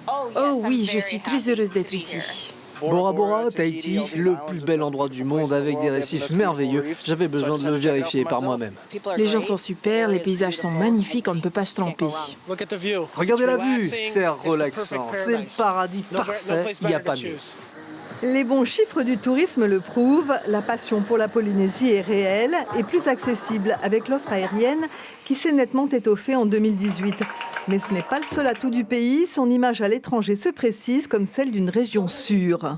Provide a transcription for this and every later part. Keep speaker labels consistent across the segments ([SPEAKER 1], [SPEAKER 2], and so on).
[SPEAKER 1] Oh oui, je suis très heureuse d'être ici.
[SPEAKER 2] Bora Bora, Tahiti, le plus bel endroit du monde avec des récifs merveilleux. J'avais besoin de le vérifier par moi-même.
[SPEAKER 1] Les gens sont super, les paysages sont magnifiques, on ne peut pas se tromper.
[SPEAKER 2] Regardez la vue, c'est relaxant, c'est le paradis parfait, il n'y a pas mieux.
[SPEAKER 3] Les bons chiffres du tourisme le prouvent, la passion pour la Polynésie est réelle et plus accessible avec l'offre aérienne qui s'est nettement étoffée en 2018. Mais ce n'est pas le seul atout du pays, son image à l'étranger se précise comme celle d'une région sûre.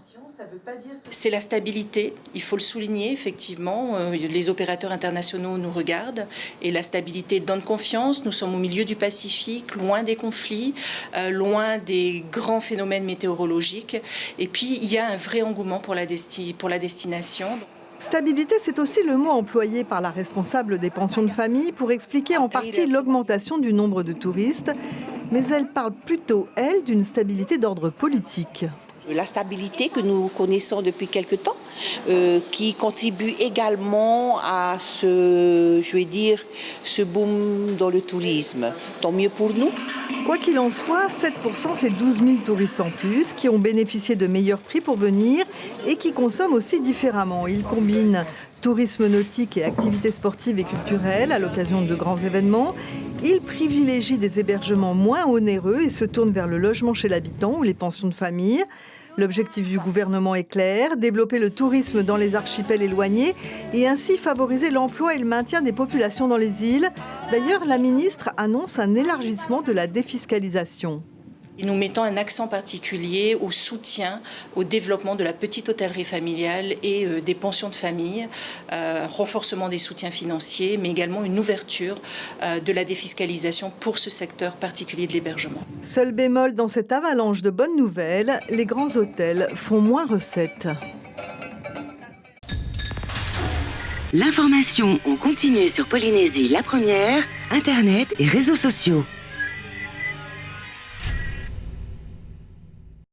[SPEAKER 4] C'est la stabilité, il faut le souligner effectivement, les opérateurs internationaux nous regardent et la stabilité donne confiance. Nous sommes au milieu du Pacifique, loin des conflits, loin des grands phénomènes météorologiques et puis il y a un vrai engouement pour la destination.
[SPEAKER 3] Stabilité, c'est aussi le mot employé par la responsable des pensions de famille pour expliquer en partie l'augmentation du nombre de touristes, mais elle parle plutôt, elle, d'une stabilité d'ordre politique.
[SPEAKER 5] La stabilité que nous connaissons depuis quelque temps, qui contribue également à ce boom dans le tourisme. Tant mieux pour nous.
[SPEAKER 3] Quoi qu'il en soit, 7%, c'est 12 000 touristes en plus qui ont bénéficié de meilleurs prix pour venir et qui consomment aussi différemment. Ils combinent tourisme nautique et activités sportives et culturelles à l'occasion de grands événements. Ils privilégient des hébergements moins onéreux et se tournent vers le logement chez l'habitant ou les pensions de famille. L'objectif du gouvernement est clair, développer le tourisme dans les archipels éloignés et ainsi favoriser l'emploi et le maintien des populations dans les îles. D'ailleurs, la ministre annonce un élargissement de la défiscalisation.
[SPEAKER 4] Et nous mettons un accent particulier au soutien, au développement de la petite hôtellerie familiale et des pensions de famille, renforcement des soutiens financiers, mais également une ouverture de la défiscalisation pour ce secteur particulier de l'hébergement.
[SPEAKER 3] Seul bémol dans cette avalanche de bonnes nouvelles, les grands hôtels font moins recettes.
[SPEAKER 6] L'information en continu sur Polynésie la première, Internet et réseaux sociaux.